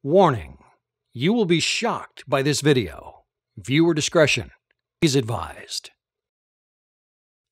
Warning: you will be shocked by this video. Viewer discretion is advised.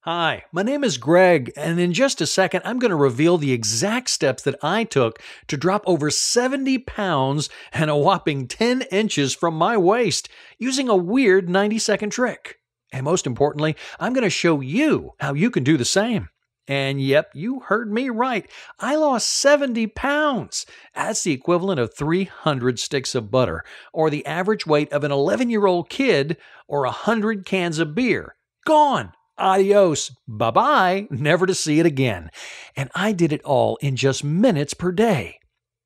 Hi, my name is Greg, and in just a second, I'm going to reveal the exact steps that I took to drop over 70 pounds and a whopping 10 inches from my waist using a weird 90-second trick. And most importantly, I'm going to show you how you can do the same. And yep, you heard me right. I lost 70 pounds. That's the equivalent of 300 sticks of butter, or the average weight of an 11-year-old kid, or 100 cans of beer. Gone. Adios. Bye-bye. Never to see it again. And I did it all in just minutes per day.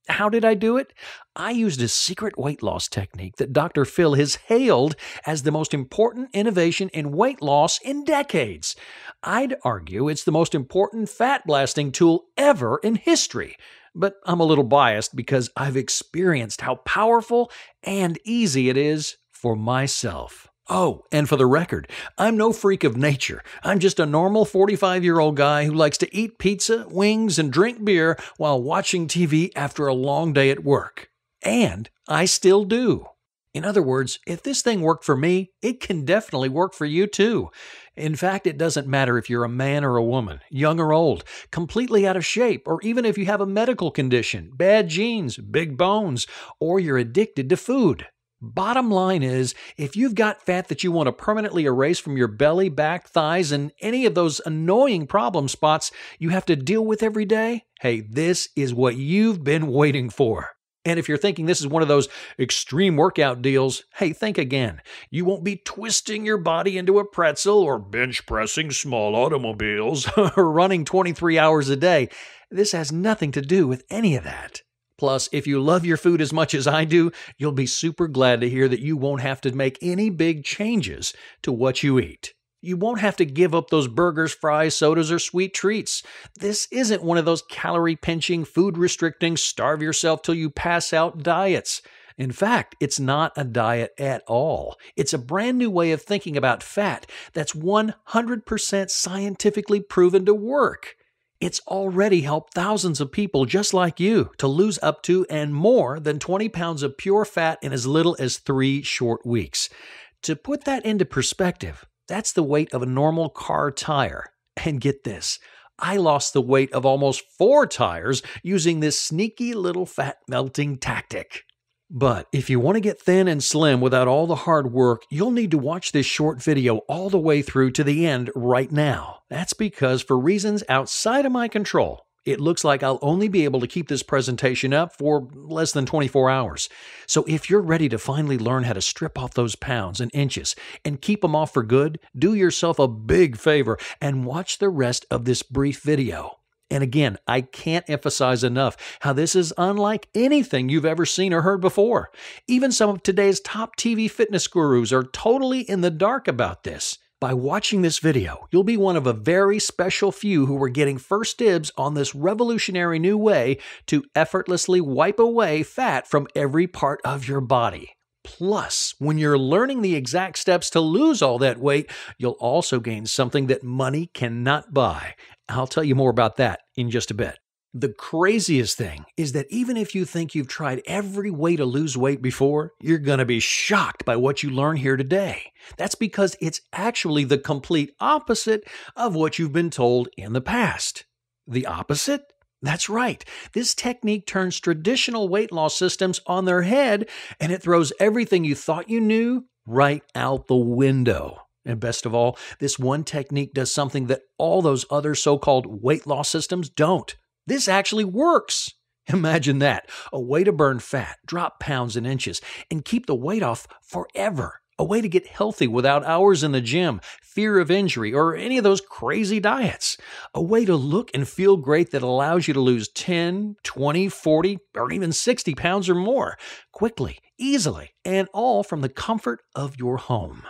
How did I do it? I used a secret weight loss technique that Dr. Phil has hailed as the most important innovation in weight loss in decades. I'd argue it's the most important fat blasting tool ever in history. But I'm a little biased because I've experienced how powerful and easy it is for myself. Oh, and for the record, I'm no freak of nature. I'm just a normal 45-year-old guy who likes to eat pizza, wings, and drink beer while watching TV after a long day at work. And I still do. In other words, if this thing worked for me, it can definitely work for you too. In fact, it doesn't matter if you're a man or a woman, young or old, completely out of shape, or even if you have a medical condition, bad genes, big bones, or you're addicted to food. Bottom line is, if you've got fat that you want to permanently erase from your belly, back, thighs, and any of those annoying problem spots you have to deal with every day, hey, this is what you've been waiting for. And if you're thinking this is one of those extreme workout deals, hey, think again. You won't be twisting your body into a pretzel or bench pressing small automobiles or running 23 hours a day. This has nothing to do with any of that. Plus, if you love your food as much as I do, you'll be super glad to hear that you won't have to make any big changes to what you eat. You won't have to give up those burgers, fries, sodas, or sweet treats. This isn't one of those calorie-pinching, food-restricting, starve-yourself-till-you-pass-out diets. In fact, it's not a diet at all. It's a brand new way of thinking about fat that's 100% scientifically proven to work. It's already helped thousands of people just like you to lose up to and more than 20 pounds of pure fat in as little as 3 short weeks. To put that into perspective, that's the weight of a normal car tire. And get this, I lost the weight of almost 4 tires using this sneaky little fat melting tactic. But if you want to get thin and slim without all the hard work, you'll need to watch this short video all the way through to the end right now. That's because for reasons outside of my control, it looks like I'll only be able to keep this presentation up for less than 24 hours. So if you're ready to finally learn how to strip off those pounds and inches and keep them off for good, do yourself a big favor and watch the rest of this brief video. And again, I can't emphasize enough how this is unlike anything you've ever seen or heard before. Even some of today's top TV fitness gurus are totally in the dark about this. By watching this video, you'll be one of a very special few who are getting first dibs on this revolutionary new way to effortlessly wipe away fat from every part of your body. Plus, when you're learning the exact steps to lose all that weight, you'll also gain something that money cannot buy. I'll tell you more about that in just a bit. The craziest thing is that even if you think you've tried every way to lose weight before, you're going to be shocked by what you learn here today. That's because it's actually the complete opposite of what you've been told in the past. The opposite? That's right. This technique turns traditional weight loss systems on their head, and it throws everything you thought you knew right out the window. And best of all, this one technique does something that all those other so-called weight loss systems don't. This actually works. Imagine that. A way to burn fat, drop pounds and inches, and keep the weight off forever. A way to get healthy without hours in the gym, fear of injury, or any of those crazy diets. A way to look and feel great that allows you to lose 10, 20, 40, or even 60 pounds or more quickly, easily, and all from the comfort of your home.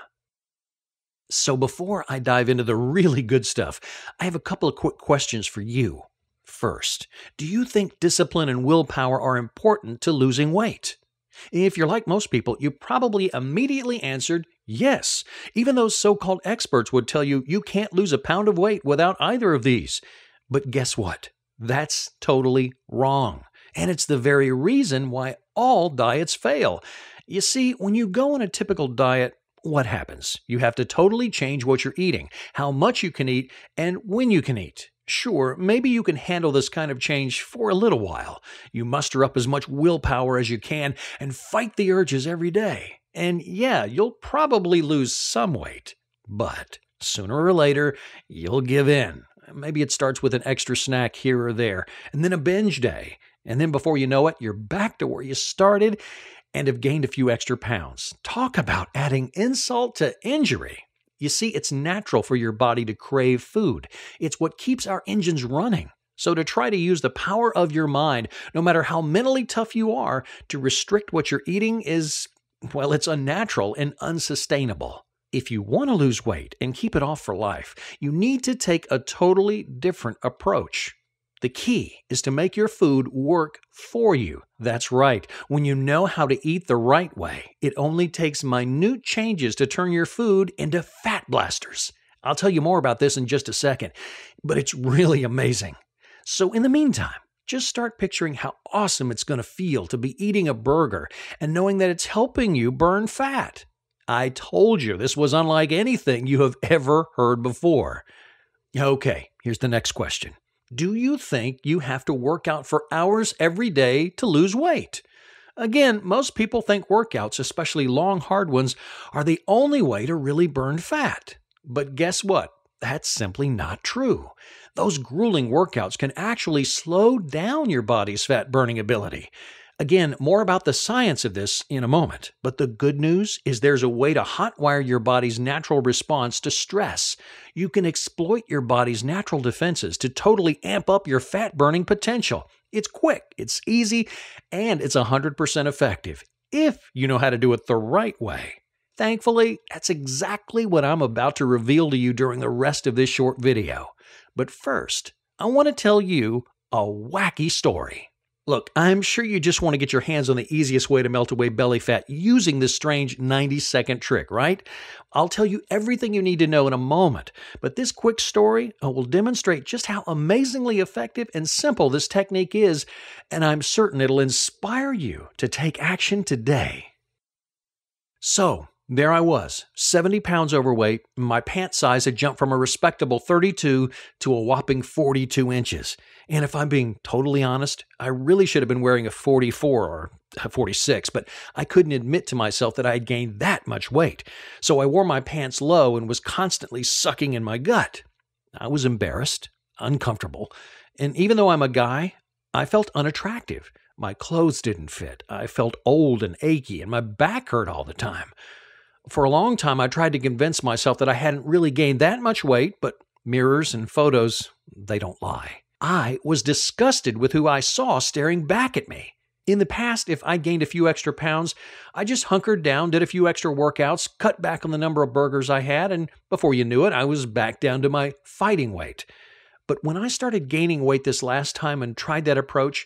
So before I dive into the really good stuff, I have a couple of quick questions for you. First, do you think discipline and willpower are important to losing weight? If you're like most people, you probably immediately answered yes, even those so-called experts would tell you you can't lose a pound of weight without either of these. But guess what? That's totally wrong. And it's the very reason why all diets fail. You see, when you go on a typical diet, what happens? You have to totally change what you're eating, how much you can eat, and when you can eat. Sure, maybe you can handle this kind of change for a little while. You muster up as much willpower as you can and fight the urges every day. And yeah, you'll probably lose some weight. But sooner or later, you'll give in. Maybe it starts with an extra snack here or there, and then a binge day. And then before you know it, you're back to where you started and have gained a few extra pounds. Talk about adding insult to injury. You see, it's natural for your body to crave food. It's what keeps our engines running. So to try to use the power of your mind, no matter how mentally tough you are, to restrict what you're eating is, well, it's unnatural and unsustainable. If you want to lose weight and keep it off for life, you need to take a totally different approach. The key is to make your food work for you. That's right. When you know how to eat the right way, it only takes minute changes to turn your food into fat blasters. I'll tell you more about this in just a second, but it's really amazing. So in the meantime, just start picturing how awesome it's going to feel to be eating a burger and knowing that it's helping you burn fat. I told you this was unlike anything you have ever heard before. Okay, here's the next question. Do you think you have to work out for hours every day to lose weight? Again, most people think workouts, especially long, hard ones, are the only way to really burn fat. But guess what? That's simply not true. Those grueling workouts can actually slow down your body's fat-burning ability. Again, more about the science of this in a moment. But the good news is there's a way to hotwire your body's natural response to stress. You can exploit your body's natural defenses to totally amp up your fat-burning potential. It's quick, it's easy, and it's 100% effective, if you know how to do it the right way. Thankfully, that's exactly what I'm about to reveal to you during the rest of this short video. But first, I want to tell you a wacky story. Look, I'm sure you just want to get your hands on the easiest way to melt away belly fat using this strange 90-second trick, right? I'll tell you everything you need to know in a moment, but this quick story will demonstrate just how amazingly effective and simple this technique is, and I'm certain it'll inspire you to take action today. So, there I was, 70 pounds overweight, and my pant size had jumped from a respectable 32 to a whopping 42 inches. And if I'm being totally honest, I really should have been wearing a 44 or a 46, but I couldn't admit to myself that I had gained that much weight. So I wore my pants low and was constantly sucking in my gut. I was embarrassed, uncomfortable, and even though I'm a guy, I felt unattractive. My clothes didn't fit. I felt old and achy, and my back hurt all the time. For a long time, I tried to convince myself that I hadn't really gained that much weight, but mirrors and photos, they don't lie. I was disgusted with who I saw staring back at me. In the past, if I gained a few extra pounds, I just hunkered down, did a few extra workouts, cut back on the number of burgers I had, and before you knew it, I was back down to my fighting weight. But when I started gaining weight this last time and tried that approach,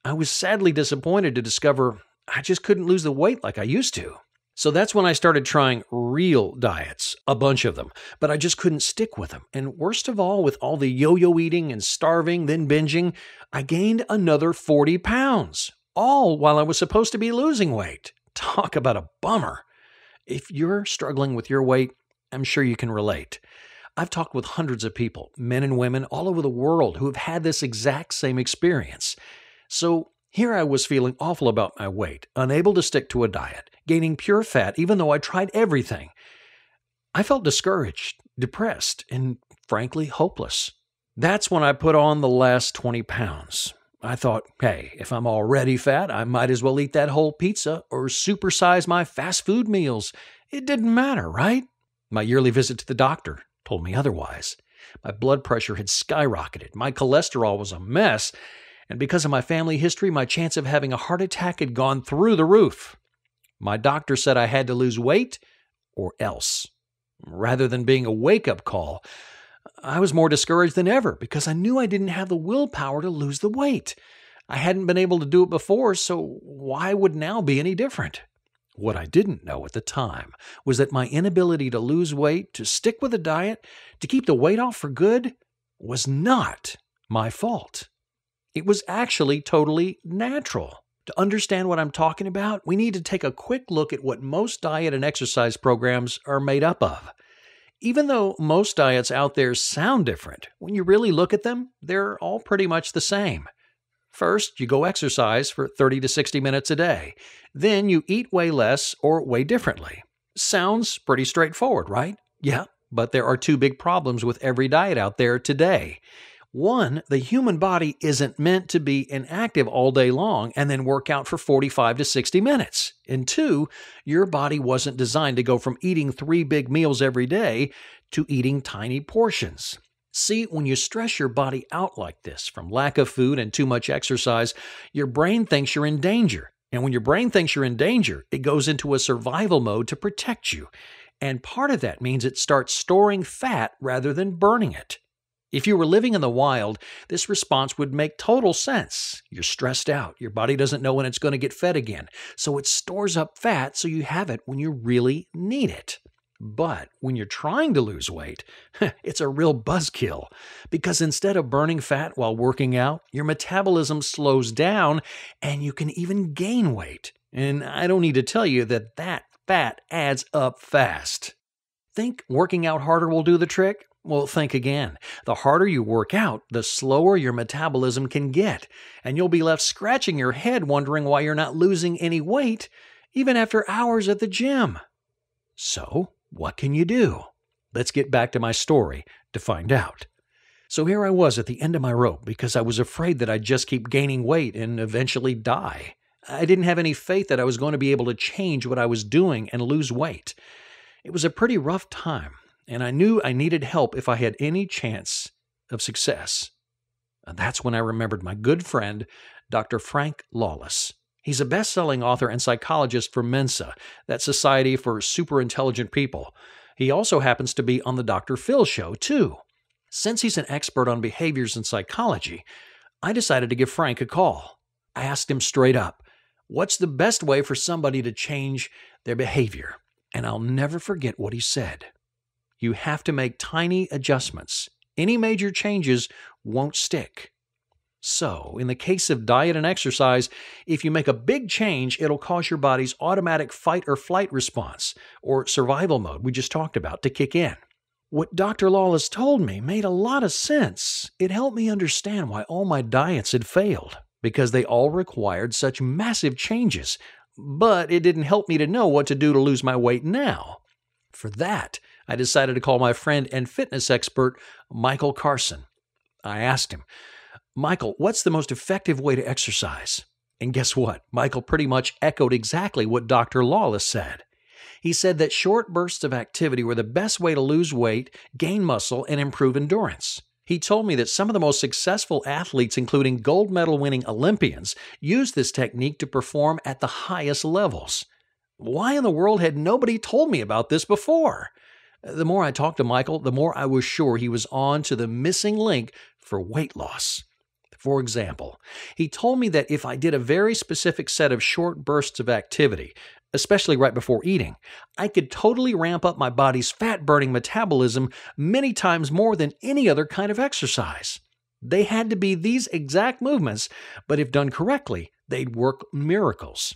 I was sadly disappointed to discover I just couldn't lose the weight like I used to. So that's when I started trying real diets, a bunch of them, but I just couldn't stick with them. And worst of all, with all the yo-yo eating and starving, then binging, I gained another 40 pounds, all while I was supposed to be losing weight. Talk about a bummer. If you're struggling with your weight, I'm sure you can relate. I've talked with hundreds of people, men and women all over the world, who have had this exact same experience. So here I was feeling awful about my weight, unable to stick to a diet, gaining pure fat even though I tried everything. I felt discouraged, depressed, and frankly hopeless. That's when I put on the last 20 pounds. I thought, hey, if I'm already fat, I might as well eat that whole pizza or supersize my fast food meals. It didn't matter, right? My yearly visit to the doctor told me otherwise. My blood pressure had skyrocketed. My cholesterol was a mess. And because of my family history, my chance of having a heart attack had gone through the roof. My doctor said I had to lose weight or else. Rather than being a wake-up call, I was more discouraged than ever because I knew I didn't have the willpower to lose the weight. I hadn't been able to do it before, so why would now be any different? What I didn't know at the time was that my inability to lose weight, to stick with a diet, to keep the weight off for good, was not my fault. It was actually totally natural. To understand what I'm talking about, we need to take a quick look at what most diet and exercise programs are made up of. Even though most diets out there sound different, when you really look at them, they're all pretty much the same. First, you go exercise for 30 to 60 minutes a day. Then you eat way less or way differently. Sounds pretty straightforward, right? Yeah, but there are two big problems with every diet out there today. One, the human body isn't meant to be inactive all day long and then work out for 45 to 60 minutes. And two, your body wasn't designed to go from eating 3 big meals every day to eating tiny portions. See, when you stress your body out like this from lack of food and too much exercise, your brain thinks you're in danger. And when your brain thinks you're in danger, it goes into a survival mode to protect you. And part of that means it starts storing fat rather than burning it. If you were living in the wild, this response would make total sense. You're stressed out. Your body doesn't know when it's going to get fed again. So it stores up fat so you have it when you really need it. But when you're trying to lose weight, it's a real buzzkill. Because instead of burning fat while working out, your metabolism slows down and you can even gain weight. And I don't need to tell you that fat adds up fast. Think working out harder will do the trick? Well, think again. The harder you work out, the slower your metabolism can get, and you'll be left scratching your head wondering why you're not losing any weight, even after hours at the gym. So, what can you do? Let's get back to my story to find out. So here I was at the end of my rope because I was afraid that I'd just keep gaining weight and eventually die. I didn't have any faith that I was going to be able to change what I was doing and lose weight. It was a pretty rough time. And I knew I needed help if I had any chance of success. And that's when I remembered my good friend, Dr. Frank Lawless. He's a best-selling author and psychologist for Mensa, that society for super-intelligent people. He also happens to be on the Dr. Phil show, too. Since he's an expert on behaviors in psychology, I decided to give Frank a call. I asked him straight up, what's the best way for somebody to change their behavior? And I'll never forget what he said. You have to make tiny adjustments. Any major changes won't stick. So, in the case of diet and exercise, if you make a big change, it'll cause your body's automatic fight or flight response, or survival mode we just talked about, to kick in. What Dr. Lawless told me made a lot of sense. It helped me understand why all my diets had failed, because they all required such massive changes. But it didn't help me to know what to do to lose my weight now. For that, I decided to call my friend and fitness expert, Michael Carson. I asked him, Michael, what's the most effective way to exercise? And guess what? Michael pretty much echoed exactly what Dr. Lawless said. He said that short bursts of activity were the best way to lose weight, gain muscle, and improve endurance. He told me that some of the most successful athletes, including gold medal winning Olympians, use this technique to perform at the highest levels. Why in the world had nobody told me about this before? The more I talked to Michael, the more I was sure he was on to the missing link for weight loss. For example, he told me that if I did a very specific set of short bursts of activity, especially right before eating, I could totally ramp up my body's fat-burning metabolism many times more than any other kind of exercise. They had to be these exact movements, but if done correctly, they'd work miracles.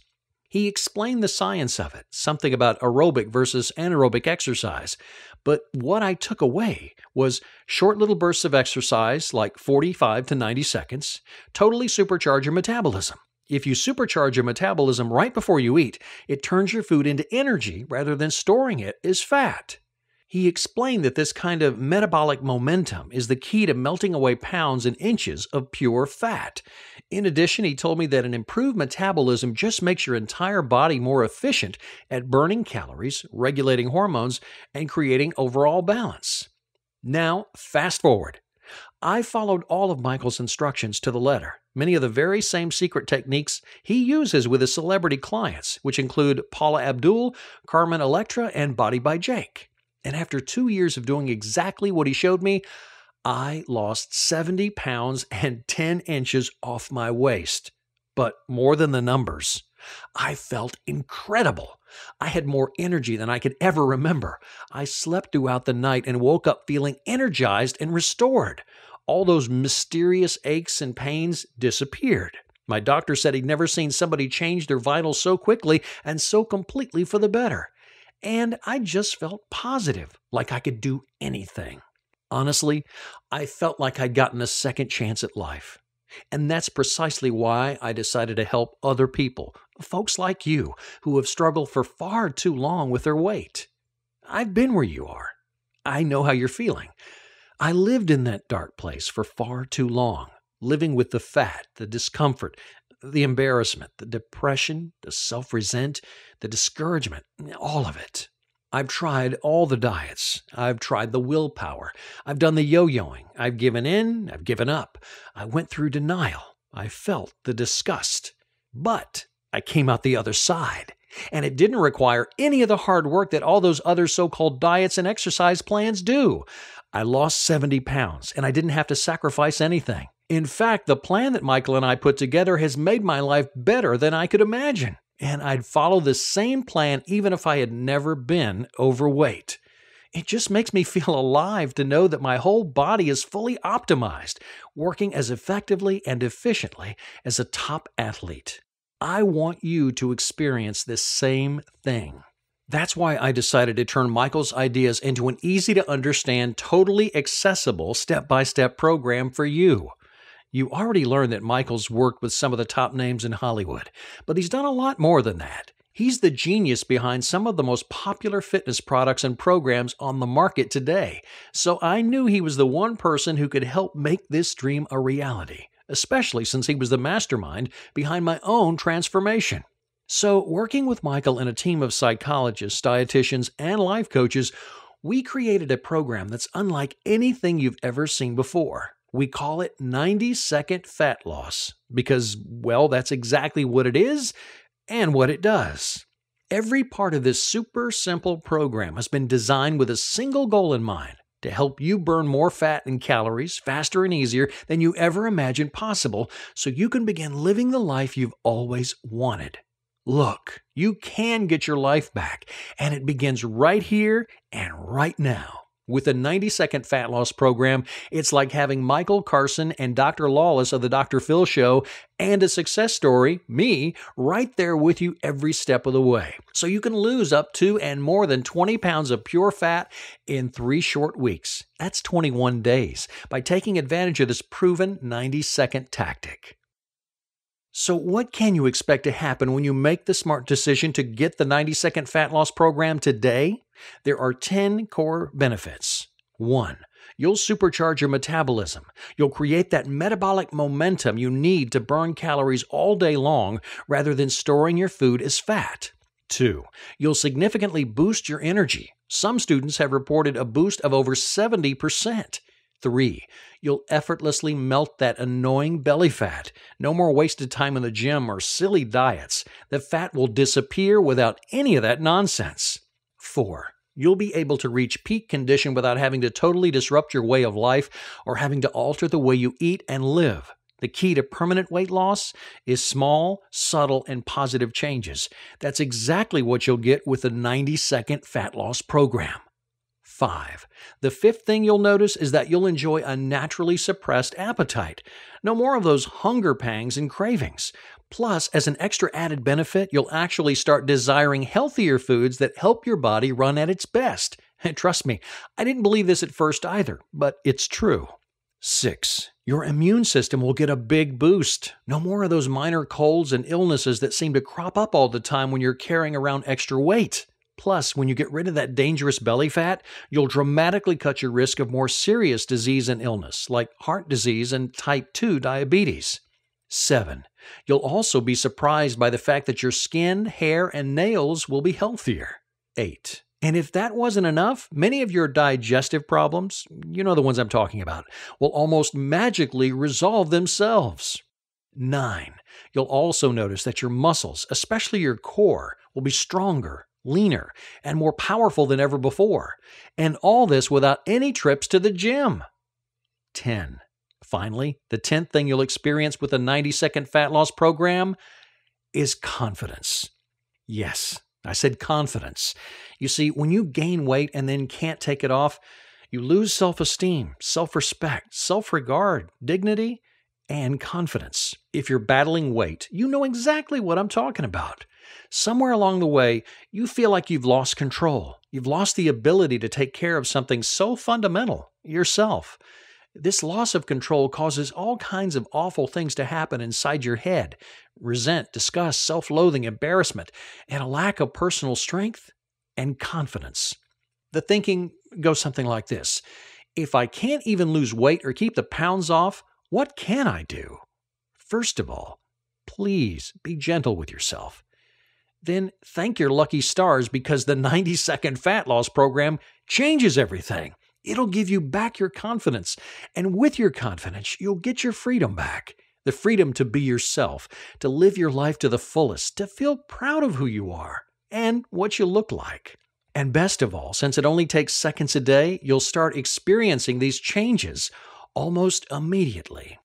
He explained the science of it, something about aerobic versus anaerobic exercise. But what I took away was short little bursts of exercise, like 45 to 90 seconds, totally supercharge your metabolism. If you supercharge your metabolism right before you eat, it turns your food into energy rather than storing it as fat. He explained that this kind of metabolic momentum is the key to melting away pounds and inches of pure fat. In addition, he told me that an improved metabolism just makes your entire body more efficient at burning calories, regulating hormones, and creating overall balance. Now, fast forward. I followed all of Michael's instructions to the letter. Many of the very same secret techniques he uses with his celebrity clients, which include Paula Abdul, Carmen Electra, and Body by Jake. And after 2 years of doing exactly what he showed me, I lost 70 pounds and 10 inches off my waist. But more than the numbers, I felt incredible. I had more energy than I could ever remember. I slept throughout the night and woke up feeling energized and restored. All those mysterious aches and pains disappeared. My doctor said he'd never seen somebody change their vitals so quickly and so completely for the better. And I just felt positive, like I could do anything. Honestly, I felt like I'd gotten a second chance at life. And that's precisely why I decided to help other people, folks like you, who have struggled for far too long with their weight. I've been where you are. I know how you're feeling. I lived in that dark place for far too long, living with the fat, the discomfort, the embarrassment, the depression, the self-resent, the discouragement, all of it. I've tried all the diets. I've tried the willpower. I've done the yo-yoing. I've given in. I've given up. I went through denial. I felt the disgust. But I came out the other side. And it didn't require any of the hard work that all those other so-called diets and exercise plans do. I lost 70 pounds, and I didn't have to sacrifice anything. In fact, the plan that Michael and I put together has made my life better than I could imagine. And I'd follow the same plan even if I had never been overweight. It just makes me feel alive to know that my whole body is fully optimized, working as effectively and efficiently as a top athlete. I want you to experience this same thing. That's why I decided to turn Michael's ideas into an easy-to-understand, totally accessible step-by-step program for you. You already learned that Michael's worked with some of the top names in Hollywood, but he's done a lot more than that. He's the genius behind some of the most popular fitness products and programs on the market today, so I knew he was the one person who could help make this dream a reality, especially since he was the mastermind behind my own transformation. So, working with Michael and a team of psychologists, dietitians, and life coaches, we created a program that's unlike anything you've ever seen before. We call it 90-Second Fat Loss because, well, that's exactly what it is and what it does. Every part of this super simple program has been designed with a single goal in mind: to help you burn more fat and calories faster and easier than you ever imagined possible so you can begin living the life you've always wanted. Look, you can get your life back, and it begins right here and right now. With the 90-Second Fat Loss program, it's like having Michael Carson and Dr. Lawless of the Dr. Phil Show and a success story, me, right there with you every step of the way. So you can lose up to and more than 20 pounds of pure fat in 3 short weeks. That's 21 days by taking advantage of this proven 90-second tactic. So what can you expect to happen when you make the smart decision to get the 90-Second Fat Loss program today? There are 10 core benefits. 1. You'll supercharge your metabolism. You'll create that metabolic momentum you need to burn calories all day long rather than storing your food as fat. 2. You'll significantly boost your energy. Some students have reported a boost of over 70%. 3. You'll effortlessly melt that annoying belly fat. No more wasted time in the gym or silly diets. The fat will disappear without any of that nonsense. 4. You'll be able to reach peak condition without having to totally disrupt your way of life or having to alter the way you eat and live. The key to permanent weight loss is small, subtle, and positive changes. That's exactly what you'll get with the 90-Second Fat Loss program. 5. The 5th thing you'll notice is that you'll enjoy a naturally suppressed appetite. No more of those hunger pangs and cravings. Plus, as an extra added benefit, you'll actually start desiring healthier foods that help your body run at its best. And trust me, I didn't believe this at first either, but it's true. 6. Your immune system will get a big boost. No more of those minor colds and illnesses that seem to crop up all the time when you're carrying around extra weight. Plus, when you get rid of that dangerous belly fat, you'll dramatically cut your risk of more serious disease and illness, like heart disease and type 2 diabetes. 7. You'll also be surprised by the fact that your skin, hair, and nails will be healthier. 8. And if that wasn't enough, many of your digestive problems, you know the ones I'm talking about, will almost magically resolve themselves. 9. You'll also notice that your muscles, especially your core, will be stronger, leaner, and more powerful than ever before. And all this without any trips to the gym. 10. Finally, the 10th thing you'll experience with the 90-Second Fat Loss program is confidence. Yes, I said confidence. You see, when you gain weight and then can't take it off, You lose self-esteem, self-respect, self-regard, dignity, and confidence. If you're battling weight, you know exactly what I'm talking about. Somewhere along the way, you feel like you've lost control. You've lost the ability to take care of something so fundamental, yourself. This loss of control causes all kinds of awful things to happen inside your head: resent, disgust, self-loathing, embarrassment, and a lack of personal strength and confidence. The thinking goes something like this: if I can't even lose weight or keep the pounds off, what can I do? First of all, please be gentle with yourself. Then thank your lucky stars, because the 90-second fat loss program changes everything. It'll give you back your confidence, and with your confidence, you'll get your freedom back. The freedom to be yourself, to live your life to the fullest, to feel proud of who you are and what you look like. And best of all, since it only takes seconds a day, you'll start experiencing these changes almost immediately.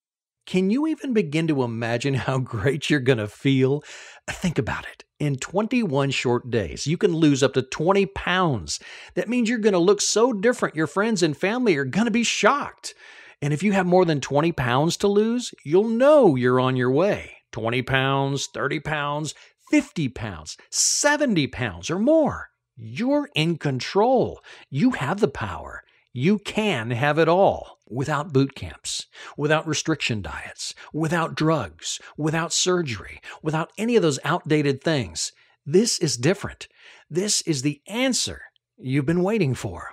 Can you even begin to imagine how great you're going to feel? Think about it. In 21 short days, you can lose up to 20 pounds. That means you're going to look so different, your friends and family are going to be shocked. And if you have more than 20 pounds to lose, you'll know you're on your way. 20 pounds, 30 pounds, 50 pounds, 70 pounds or more. You're in control. You have the power. You can have it all without boot camps, without restriction diets, without drugs, without surgery, without any of those outdated things. This is different. This is the answer you've been waiting for.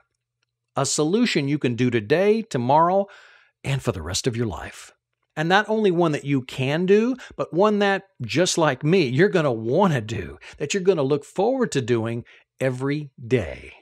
A solution you can do today, tomorrow, and for the rest of your life. And not only one that you can do, but one that, just like me, you're going to want to do, that you're going to look forward to doing every day.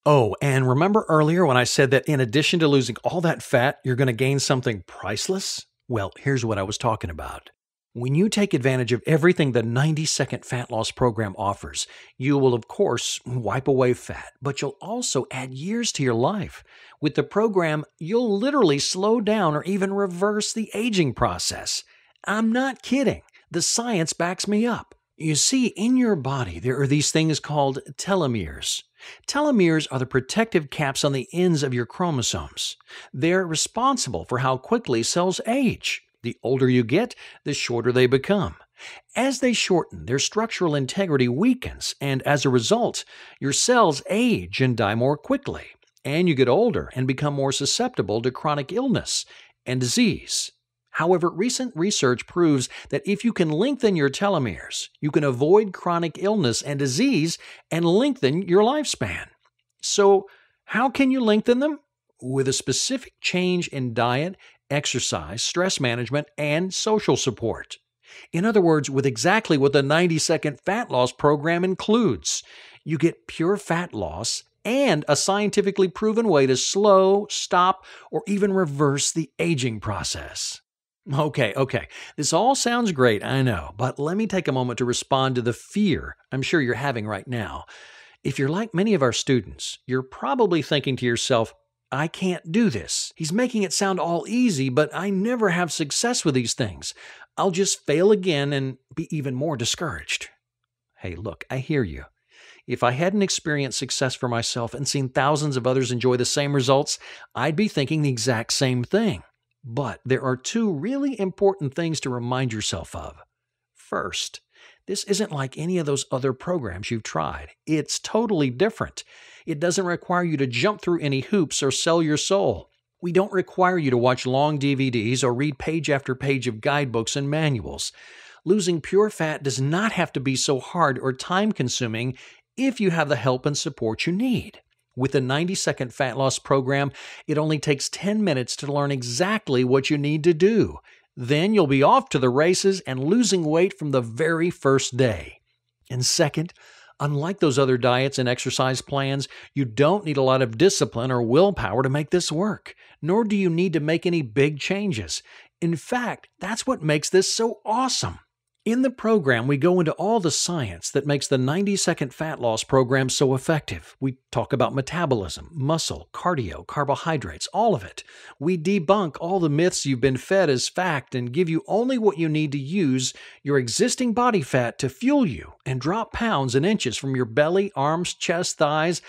Oh, and remember earlier when I said that in addition to losing all that fat, you're going to gain something priceless? Well, here's what I was talking about. When you take advantage of everything the 90-second fat loss program offers, you will, of course, wipe away fat, but you'll also add years to your life. With the program, you'll literally slow down or even reverse the aging process. I'm not kidding. The science backs me up. You see, in your body, there are these things called telomeres. Telomeres are the protective caps on the ends of your chromosomes. They're responsible for how quickly cells age. The older you get, the shorter they become. As they shorten, their structural integrity weakens, and as a result, your cells age and die more quickly. And you get older and become more susceptible to chronic illness and disease. However, recent research proves that if you can lengthen your telomeres, you can avoid chronic illness and disease and lengthen your lifespan. So, how can you lengthen them? With a specific change in diet, exercise, stress management, and social support. In other words, with exactly what the 90-second fat loss program includes. You get pure fat loss and a scientifically proven way to slow, stop, or even reverse the aging process. Okay. This all sounds great, I know, but let me take a moment to respond to the fear I'm sure you're having right now. If you're like many of our students, you're probably thinking to yourself, I can't do this. He's making it sound all easy, but I never have success with these things. I'll just fail again and be even more discouraged. Hey, look, I hear you. If I hadn't experienced success for myself and seen thousands of others enjoy the same results, I'd be thinking the exact same thing. But there are two really important things to remind yourself of. First, this isn't like any of those other programs you've tried. It's totally different. It doesn't require you to jump through any hoops or sell your soul. We don't require you to watch long DVDs or read page after page of guidebooks and manuals. Losing pure fat does not have to be so hard or time-consuming if you have the help and support you need. With the 90-second fat loss program, it only takes 10 minutes to learn exactly what you need to do. Then you'll be off to the races and losing weight from the very first day. And second, unlike those other diets and exercise plans, you don't need a lot of discipline or willpower to make this work, nor do you need to make any big changes. In fact, that's what makes this so awesome. In the program, we go into all the science that makes the 90-second fat loss program so effective. We talk about metabolism, muscle, cardio, carbohydrates, all of it. We debunk all the myths you've been fed as fact and give you only what you need to use your existing body fat to fuel you and drop pounds and inches from your belly, arms, chest, thighs,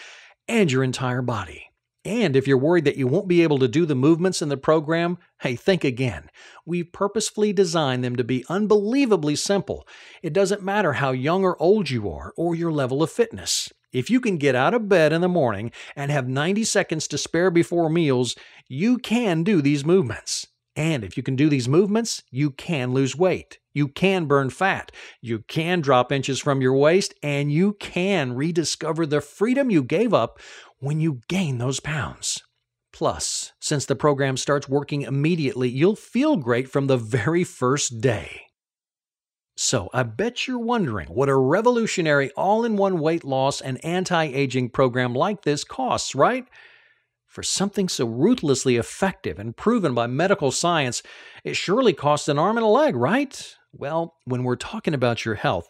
and your entire body. And if you're worried that you won't be able to do the movements in the program, hey, think again. We've purposefully designed them to be unbelievably simple. It doesn't matter how young or old you are or your level of fitness. If you can get out of bed in the morning and have 90 seconds to spare before meals, you can do these movements. And if you can do these movements, you can lose weight. You can burn fat. You can drop inches from your waist, and you can rediscover the freedom you gave up when you gain those pounds. Plus, since the program starts working immediately, you'll feel great from the very first day. So, I bet you're wondering what a revolutionary all-in-one weight loss and anti-aging program like this costs, right? For something so ruthlessly effective and proven by medical science, it surely costs an arm and a leg, right? Well, when we're talking about your health,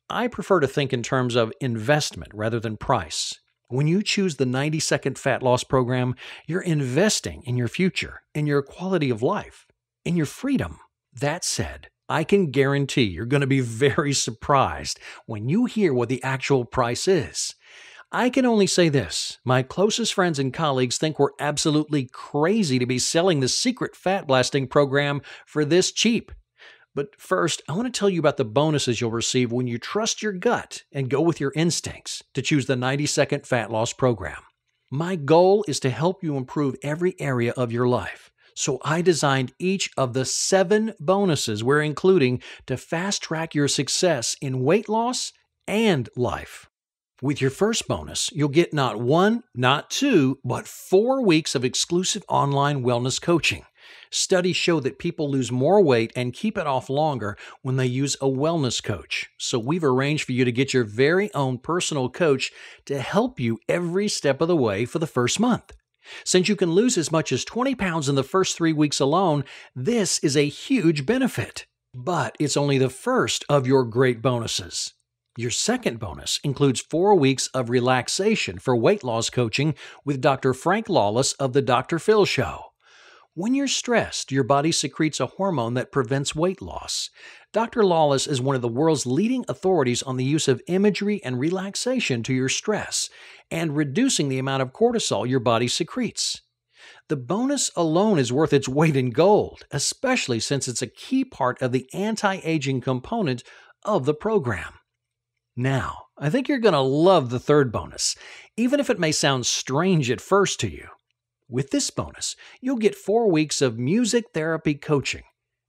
I prefer to think in terms of investment rather than price. When you choose the 90-second fat loss program, you're investing in your future, in your quality of life, in your freedom. That said, I can guarantee you're going to be very surprised when you hear what the actual price is. I can only say this, my closest friends and colleagues think we're absolutely crazy to be selling the secret fat blasting program for this cheap. But first, I want to tell you about the bonuses you'll receive when you trust your gut and go with your instincts to choose the 90-second fat loss program. My goal is to help you improve every area of your life. So I designed each of the 7 bonuses we're including to fast-track your success in weight loss and life. With your first bonus, you'll get not 1, not 2, but 4 weeks of exclusive online wellness coaching. Studies show that people lose more weight and keep it off longer when they use a wellness coach. So we've arranged for you to get your very own personal coach to help you every step of the way for the first month. Since you can lose as much as 20 pounds in the first 3 weeks alone, this is a huge benefit. But it's only the first of your great bonuses. Your second bonus includes 4 weeks of relaxation for weight loss coaching with Dr. Frank Lawless of The Dr. Phil Show. When you're stressed, your body secretes a hormone that prevents weight loss. Dr. Lawless is one of the world's leading authorities on the use of imagery and relaxation to your stress and reducing the amount of cortisol your body secretes. The bonus alone is worth its weight in gold, especially since it's a key part of the anti-aging component of the program. Now, I think you're going to love the third bonus, even if it may sound strange at first to you. With this bonus, you'll get 4 weeks of music therapy coaching.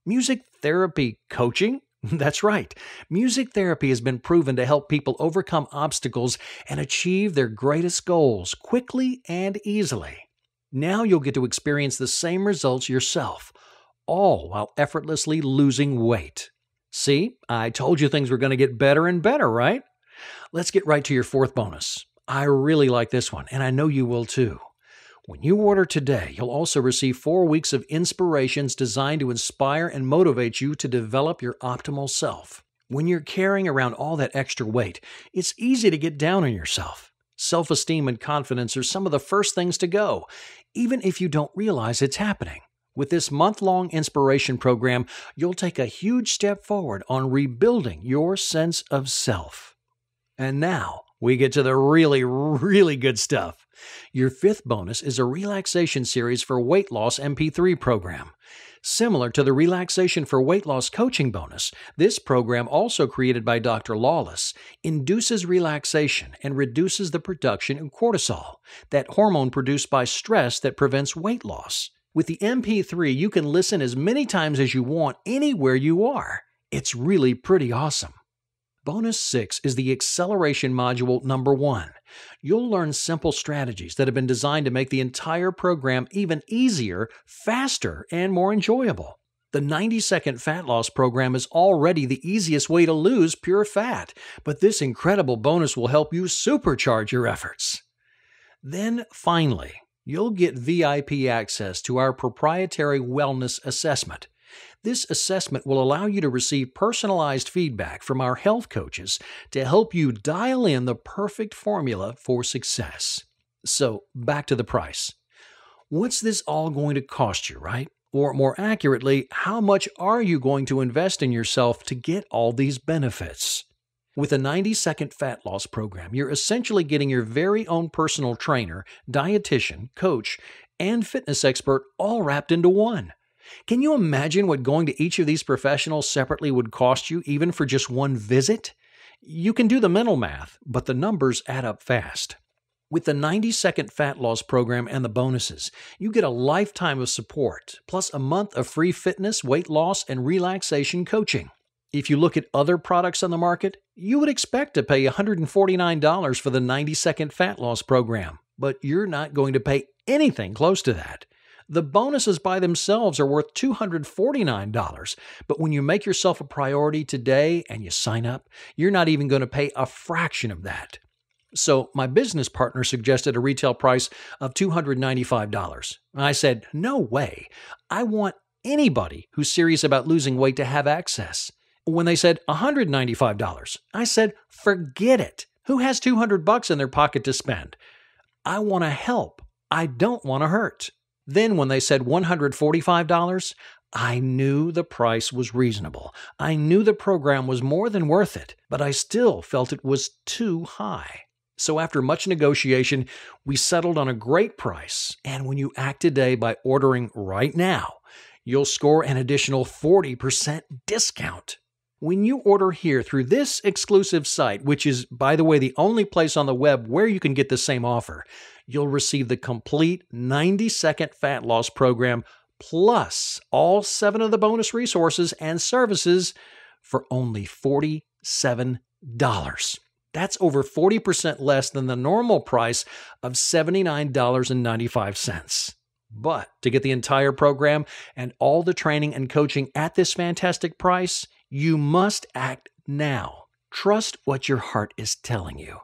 Music therapy coaching? That's right. Music therapy has been proven to help people overcome obstacles and achieve their greatest goals quickly and easily. Now you'll get to experience the same results yourself, all while effortlessly losing weight. See, I told you things were going to get better and better, right? Let's get right to your fourth bonus. I really like this one, and I know you will too. When you order today, you'll also receive 4 weeks of inspirations designed to inspire and motivate you to develop your optimal self. When you're carrying around all that extra weight, it's easy to get down on yourself. Self-esteem and confidence are some of the first things to go, even if you don't realize it's happening. With this month-long inspiration program, you'll take a huge step forward on rebuilding your sense of self. And now, we get to the really, really good stuff. Your fifth bonus is a relaxation series for weight loss MP3 program. Similar to the relaxation for weight loss coaching bonus, this program, also created by Dr. Lawless, induces relaxation and reduces the production of cortisol, that hormone produced by stress that prevents weight loss. With the MP3, you can listen as many times as you want anywhere you are. It's really pretty awesome. Bonus 6 is the acceleration module number 1. You'll learn simple strategies that have been designed to make the entire program even easier, faster, and more enjoyable. The 90-second fat loss program is already the easiest way to lose pure fat, but this incredible bonus will help you supercharge your efforts. Then, finally, you'll get VIP access to our proprietary wellness assessment. This assessment will allow you to receive personalized feedback from our health coaches to help you dial in the perfect formula for success. So, back to the price. What's this all going to cost you, right? Or more accurately, how much are you going to invest in yourself to get all these benefits? With a 90-second fat loss program, you're essentially getting your very own personal trainer, dietitian, coach, and fitness expert all wrapped into one. Can you imagine what going to each of these professionals separately would cost you even for just one visit? You can do the mental math, but the numbers add up fast. With the 90-second fat loss program and the bonuses, you get a lifetime of support, plus a month of free fitness, weight loss, and relaxation coaching. If you look at other products on the market, you would expect to pay $149 for the 90-second fat loss program, but you're not going to pay anything close to that. The bonuses by themselves are worth $249, but when you make yourself a priority today and you sign up, you're not even going to pay a fraction of that. So my business partner suggested a retail price of $295. I said, no way. I want anybody who's serious about losing weight to have access. When they said $195, I said, forget it. Who has $200 in their pocket to spend? I want to help. I don't want to hurt. Then when they said $145, I knew the price was reasonable. I knew the program was more than worth it, but I still felt it was too high. So after much negotiation, we settled on a great price. And when you act today by ordering right now, you'll score an additional 40% discount. When you order here through this exclusive site, which is, by the way, the only place on the web where you can get the same offer, you'll receive the complete 90-second fat loss program plus all 7 of the bonus resources and services for only $47. That's over 40% less than the normal price of $79.95. But to get the entire program and all the training and coaching at this fantastic price, you must act now. Trust what your heart is telling you.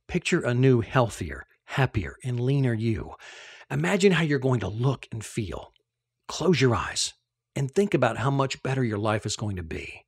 Picture a new, healthier, happier, and leaner you. Imagine how you're going to look and feel. Close your eyes and think about how much better your life is going to be.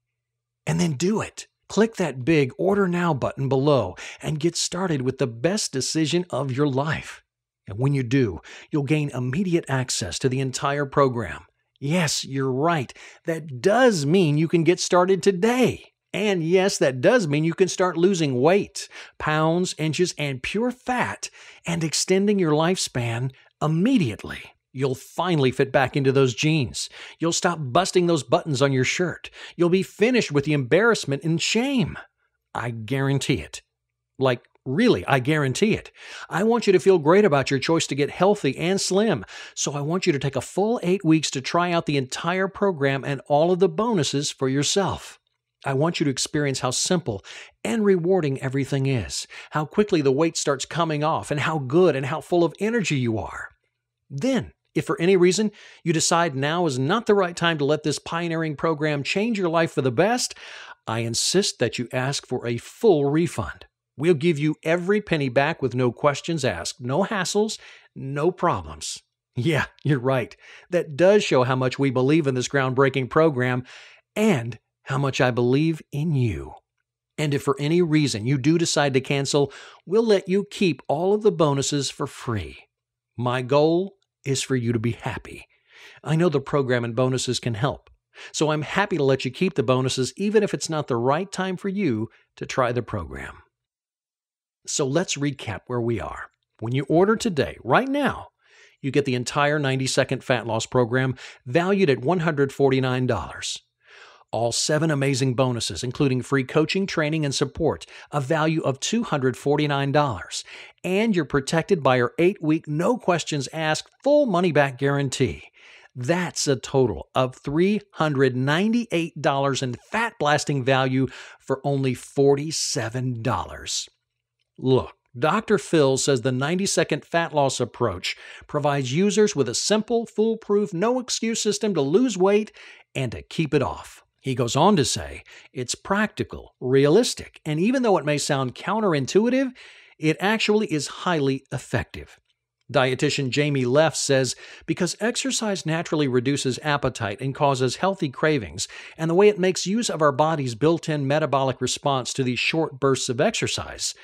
And then do it. Click that big Order Now button below and get started with the best decision of your life. And when you do, you'll gain immediate access to the entire program. Yes, you're right. That does mean you can get started today. And yes, that does mean you can start losing weight, pounds, inches, and pure fat, and extending your lifespan immediately. You'll finally fit back into those jeans. You'll stop busting those buttons on your shirt. You'll be finished with the embarrassment and shame. I guarantee it. Really, I guarantee it. I want you to feel great about your choice to get healthy and slim, so I want you to take a full 8 weeks to try out the entire program and all of the bonuses for yourself. I want you to experience how simple and rewarding everything is, how quickly the weight starts coming off, and how good and how full of energy you are. Then, if for any reason you decide now is not the right time to let this pioneering program change your life for the best, I insist that you ask for a full refund. We'll give you every penny back with no questions asked, no hassles, no problems. Yeah, you're right. That does show how much we believe in this groundbreaking program and how much I believe in you. And if for any reason you do decide to cancel, we'll let you keep all of the bonuses for free. My goal is for you to be happy. I know the program and bonuses can help, so I'm happy to let you keep the bonuses even if it's not the right time for you to try the program. So let's recap where we are. When you order today, right now, you get the entire 90-second fat loss program valued at $149. All 7 amazing bonuses, including free coaching, training, and support, a value of $249. And you're protected by our 8-week, no questions asked, full money-back guarantee. That's a total of $398 in fat-blasting value for only $47. Look, Dr. Phil says the 90-second fat loss approach provides users with a simple, foolproof, no-excuse system to lose weight and to keep it off. He goes on to say, it's practical, realistic, and even though it may sound counterintuitive, it actually is highly effective. Dietitian Jamie Leff says, because exercise naturally reduces appetite and causes healthy cravings, and the way it makes use of our body's built-in metabolic response to these short bursts of exercise,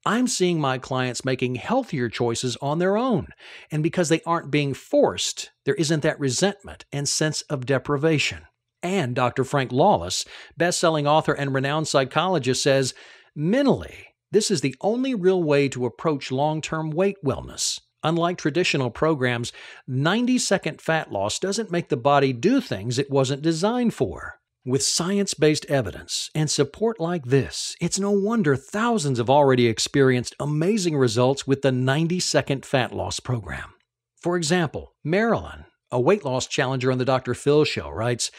I'm seeing my clients making healthier choices on their own. And because they aren't being forced, there isn't that resentment and sense of deprivation. And Dr. Frank Lawless, best-selling author and renowned psychologist, says, Mentally, this is the only real way to approach long-term weight wellness. Unlike traditional programs, 90-second fat loss doesn't make the body do things it wasn't designed for. With science-based evidence and support like this, it's no wonder thousands have already experienced amazing results with the 90-second fat loss program. For example, Marilyn, a weight loss challenger on the Dr. Phil show, writes,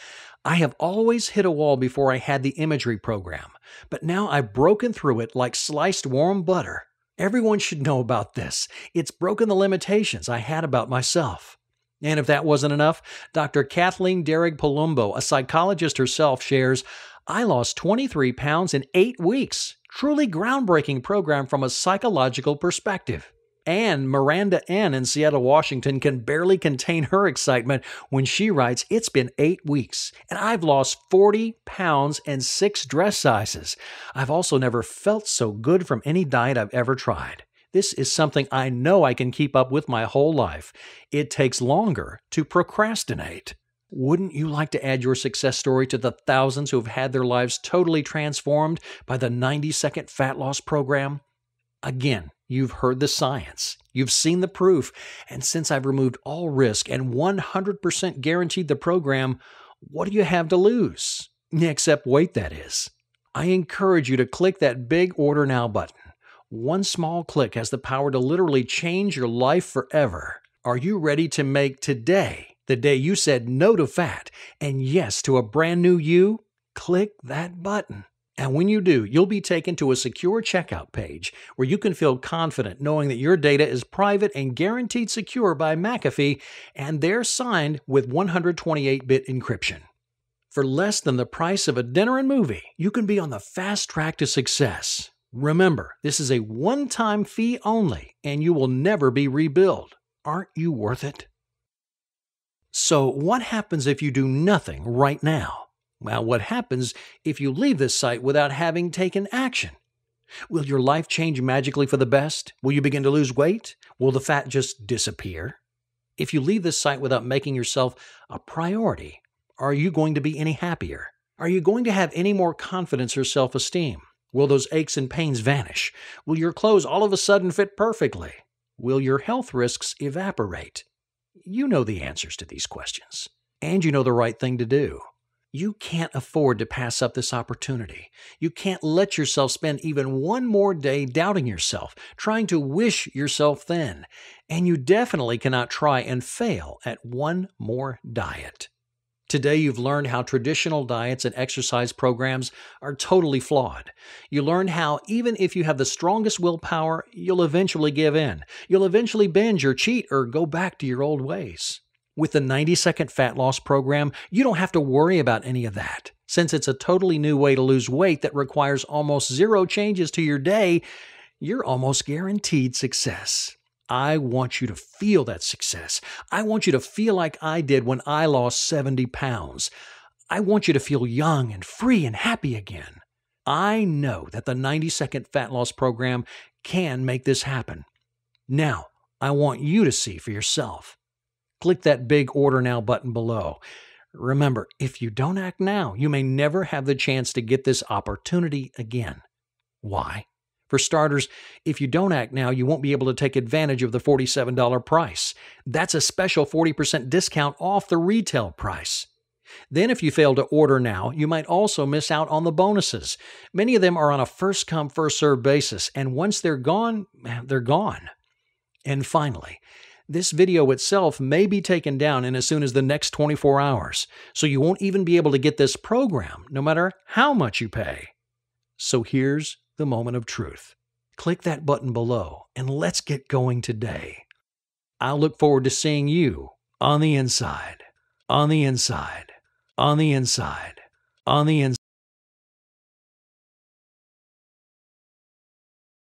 "I have always hit a wall before I had the imagery program, but now I've broken through it like sliced warm butter. Everyone should know about this. It's broken the limitations I had about myself." And if that wasn't enough, Dr. Kathleen Derrig-Palumbo, a psychologist herself, shares, "I lost 23 pounds in 8 weeks. Truly groundbreaking program from a psychological perspective." And Miranda N. in Seattle, Washington can barely contain her excitement when she writes, "It's been 8 weeks, and I've lost 40 pounds and 6 dress sizes. I've also never felt so good from any diet I've ever tried. This is something I know I can keep up with my whole life. It takes longer to procrastinate." Wouldn't you like to add your success story to the thousands who have had their lives totally transformed by the 90-second fat loss program? Again, you've heard the science, you've seen the proof, and since I've removed all risk and 100% guaranteed the program, what do you have to lose? Except weight, that is. I encourage you to click that big Order Now button. One small click has the power to literally change your life forever. Are you ready to make today the day you said no to fat and yes to a brand new you? Click that button. And when you do, you'll be taken to a secure checkout page where you can feel confident knowing that your data is private and guaranteed secure by McAfee, and they're signed with 128-bit encryption. For less than the price of a dinner and movie, you can be on the fast track to success. Remember, this is a one-time fee only, and you will never be rebilled. Aren't you worth it? So, what happens if you do nothing right now? Well, what happens if you leave this site without having taken action? Will your life change magically for the best? Will you begin to lose weight? Will the fat just disappear? If you leave this site without making yourself a priority, are you going to be any happier? Are you going to have any more confidence or self-esteem? Will those aches and pains vanish? Will your clothes all of a sudden fit perfectly? Will your health risks evaporate? You know the answers to these questions, and you know the right thing to do. You can't afford to pass up this opportunity. You can't let yourself spend even one more day doubting yourself, trying to wish yourself thin. And you definitely cannot try and fail at one more diet. Today, you've learned how traditional diets and exercise programs are totally flawed. You learned how even if you have the strongest willpower, you'll eventually give in. You'll eventually binge or cheat or go back to your old ways. With the 90-second fat loss program, you don't have to worry about any of that. Since it's a totally new way to lose weight that requires almost zero changes to your day, you're almost guaranteed success. I want you to feel that success. I want you to feel like I did when I lost 70 pounds. I want you to feel young and free and happy again. I know that the 90-second fat loss program can make this happen. Now, I want you to see for yourself. Click that big Order Now button below. Remember, if you don't act now, you may never have the chance to get this opportunity again. Why? For starters, if you don't act now, you won't be able to take advantage of the $47 price. That's a special 40% discount off the retail price. Then if you fail to order now, you might also miss out on the bonuses. Many of them are on a first-come, first-served basis, and once they're gone, they're gone. And finally, this video itself may be taken down in as soon as the next 24 hours, so you won't even be able to get this program, no matter how much you pay. So here's the moment of truth. Click that button below, and let's get going today. I'll look forward to seeing you on the inside, on the inside, on the inside, on the inside.